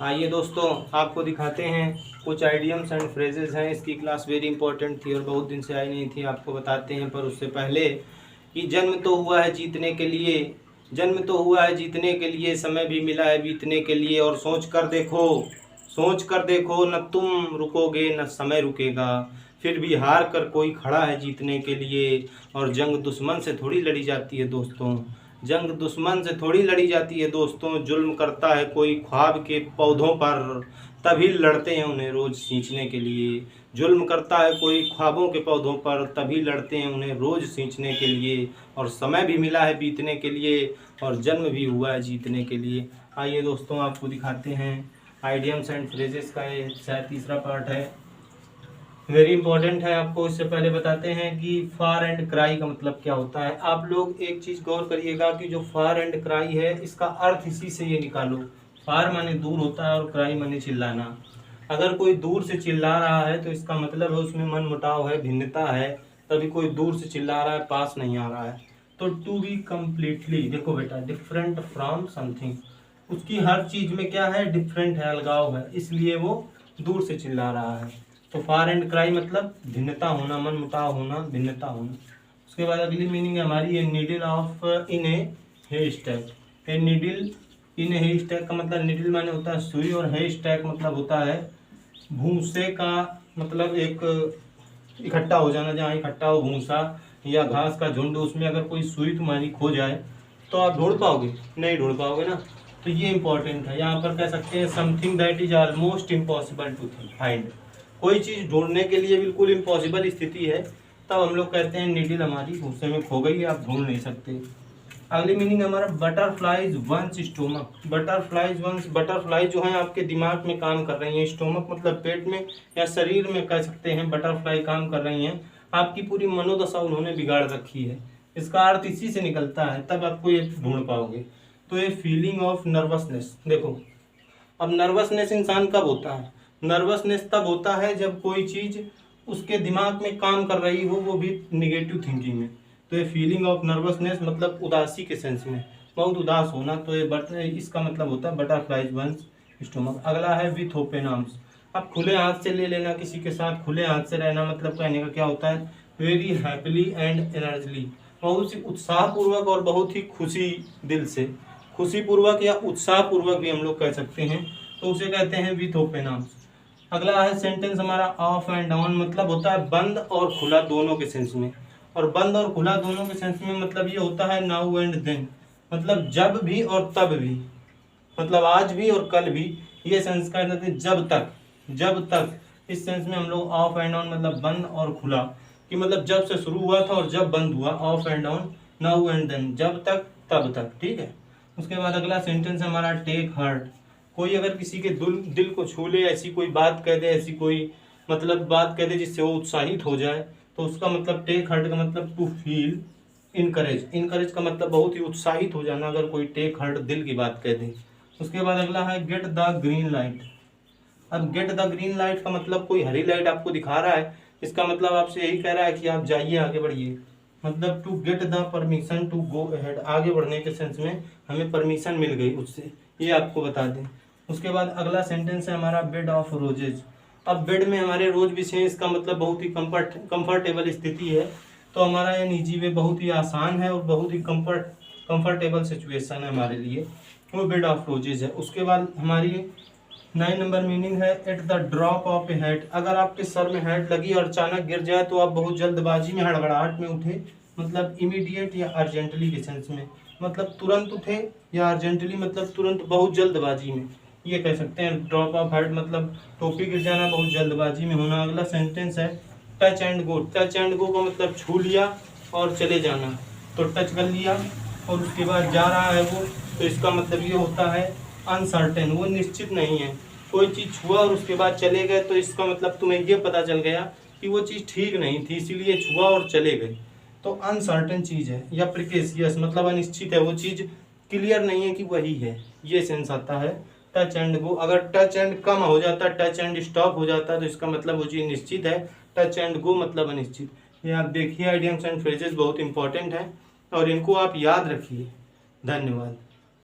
आइए दोस्तों, आपको दिखाते हैं कुछ आइडियम्स एंड फ्रेजेस हैं। इसकी क्लास वेरी इंपॉर्टेंट थी और बहुत दिन से आई नहीं थी, आपको बताते हैं। पर उससे पहले कि जन्म तो हुआ है जीतने के लिए, जन्म तो हुआ है जीतने के लिए, समय भी मिला है बीतने के लिए। और सोच कर देखो, सोच कर देखो, न तुम रुकोगे न समय रुकेगा, फिर भी हार कर कोई खड़ा है जीतने के लिए। और जंग दुश्मन से थोड़ी लड़ी जाती है दोस्तों, जंग दुश्मन से थोड़ी लड़ी जाती है दोस्तों। जुल्म करता है कोई ख्वाब के पौधों पर, तभी लड़ते हैं उन्हें रोज़ सींचने के लिए। जुल्म करता है कोई ख्वाबों के पौधों पर, तभी लड़ते हैं उन्हें रोज़ सींचने के लिए। और समय भी मिला है बीतने के लिए, और जन्म भी हुआ है जीतने के लिए। आइए दोस्तों, आपको दिखाते हैं आइडियम्स एंड फ्रेजेस का ये शायद तीसरा पार्ट है, वेरी इंपॉर्टेंट है। आपको इससे पहले बताते हैं कि फार एंड क्राई का मतलब क्या होता है। आप लोग एक चीज़ गौर करिएगा कि जो फार एंड क्राई है, इसका अर्थ इसी से ये निकालो। फार माने दूर होता है और क्राई माने चिल्लाना। अगर कोई दूर से चिल्ला रहा है तो इसका मतलब है उसमें मन मुटाव है, भिन्नता है, तभी कोई दूर से चिल्ला रहा है, पास नहीं आ रहा है। तो टू बी कम्प्लीटली, देखो बेटा, डिफरेंट फ्रॉम समथिंग, उसकी हर चीज़ में क्या है, डिफरेंट है, अलगाव है, इसलिए वो दूर से चिल्ला रहा है। तो फार एंड क्राई मतलब भिन्नता होना, मन मुटाव होना, भिन्नता होना। उसके बाद अगली मीनिंग है हमारी, a needle of in a haystack. A needle in a haystack का मतलब, नीडल माने होता है सुई, और हेयर स्टैक मतलब होता है भूसे का, मतलब एक इकट्ठा हो जाना, जहाँ इकट्ठा हो भूसा या घास का झुंड, उसमें अगर कोई सुई तुम्हारी खो जाए तो आप ढूंढ पाओगे? नहीं ढूंढ पाओगे ना। तो ये इंपॉर्टेंट है। यहाँ पर कह सकते हैं something that is almost impossible to find. कोई चीज़ ढूंढने के लिए बिल्कुल इम्पॉसिबल स्थिति है, तब हम लोग कहते हैं नीडल हमारी भूसे में खो गई है, आप ढूंढ नहीं सकते। अगली मीनिंग हमारा butterflies one's stomach. Butterflies one's, butterfly जो है आपके दिमाग में काम कर रही हैं, स्टोमक मतलब पेट में या शरीर में कह सकते हैं, बटरफ्लाई काम कर रही हैं। आपकी पूरी मनोदशा उन्होंने बिगाड़ रखी है, इसका अर्थ इसी से निकलता है, तब आपको ये ढूंढ पाओगे। तो ये फीलिंग ऑफ नर्वसनेस, देखो अब नर्वसनेस इंसान कब होता है? नर्वसनेस तब होता है जब कोई चीज़ उसके दिमाग में काम कर रही हो, वो भी निगेटिव थिंकिंग में। तो ये फीलिंग ऑफ नर्वसनेस मतलब उदासी के सेंस में, बहुत उदास होना। तो ये इसका मतलब होता है बटरफ्लाइज वंस स्टोमक। अगला है विथ ओपन आर्म्स। अब खुले हाथ से ले लेना, किसी के साथ खुले हाथ से रहना, मतलब कहने का क्या होता है, वेरी हैप्पीली एंड एनर्जली, बहुत ही उत्साहपूर्वक और बहुत ही खुशी दिल से, खुशीपूर्वक या उत्साहपूर्वक भी हम लोग कह सकते हैं, तो उसे कहते हैं विथ ओपन आर्म्स। अगला है सेंटेंस हमारा ऑफ एंड ऑन, मतलब होता है बंद और खुला दोनों के सेंस में। और बंद और खुला दोनों के सेंस में मतलब ये होता है नाउ एंड देन, मतलब जब भी और तब भी, मतलब आज भी और कल भी। ये सेंस का कहते हैं जब तक, जब तक। इस सेंस में हम लोग ऑफ एंड ऑन मतलब बंद और खुला, कि मतलब जब से शुरू हुआ था और जब बंद हुआ, off and on, now and then, जब तक तब तक, ठीक है। उसके बाद अगला सेंटेंस है हमारा टेक हार्ट। कोई अगर किसी के दिल को छू ले, ऐसी कोई बात कह दे, ऐसी कोई मतलब बात कह दे जिससे वो उत्साहित हो जाए, तो उसका मतलब टेक हार्ट का मतलब टू फील इनकरेज। इनकरेज का मतलब बहुत ही उत्साहित हो जाना, अगर कोई टेक हार्ट दिल की बात कह दे। उसके बाद अगला है गेट द ग्रीन लाइट। अब गेट द ग्रीन लाइट का मतलब कोई हरी लाइट आपको दिखा रहा है, इसका मतलब आपसे यही कह रहा है कि आप जाइए, आगे बढ़िए, मतलब to get the permission to go ahead, आगे बढ़ने के सेंस में हमें परमिशन मिल गई उससे, ये आपको बता दें। उसके बाद अगला सेंटेंस है हमारा बेड ऑफ रोजेज। अब बेड में हमारे रोज बिछे हैं, इसका मतलब बहुत ही कंफर्टेबल स्थिति है। तो हमारा ये निजी वे बहुत ही आसान है और बहुत ही कंफर्टेबल सिचुएशन है हमारे लिए, वो बेड ऑफ रोजेज है। उसके बाद हमारी 9 नंबर मीनिंग है at the drop of A hat. अगर आपके सर में हैट लगी और अचानक गिर जाए तो आप बहुत जल्दबाजी में, हड़बड़ाहट में उठे, मतलब इमीडिएट या अर्जेंटली के सेंस में, मतलब तुरंत उठे, या अर्जेंटली मतलब तुरंत, बहुत जल्दबाजी में, ये कह सकते हैं। ड्रॉप ऑफ हैट मतलब टोपी गिर जाना, बहुत जल्दबाजी में होना। अगला सेंटेंस है touch and go. Touch and go का मतलब छू लिया और चले जाना, तो टच कर लिया और उसके बाद जा रहा है वो, तो इसका मतलब ये होता है अनसर्टेन, वो निश्चित नहीं है। कोई चीज़ छुआ और उसके बाद चले गए, तो इसका मतलब तुम्हें ये पता चल गया कि वो चीज़ ठीक नहीं थी, इसीलिए छुआ और चले गए, तो अनसर्टेन चीज़ है। या प्रिकेशियस मतलब अनिश्चित है, वो चीज़ क्लियर नहीं है कि वही है, ये सेंस आता है टच एंड गो। अगर टच एंड कम हो जाता, टच एंड स्टॉप हो जाता, तो इसका मतलब वो चीज़ निश्चित है। टच एंड गो मतलब अनिश्चित। ये आप देखिए, आइडियम्स एंड फ्रेजेस बहुत इंपॉर्टेंट है और इनको आप याद रखिए। धन्यवाद।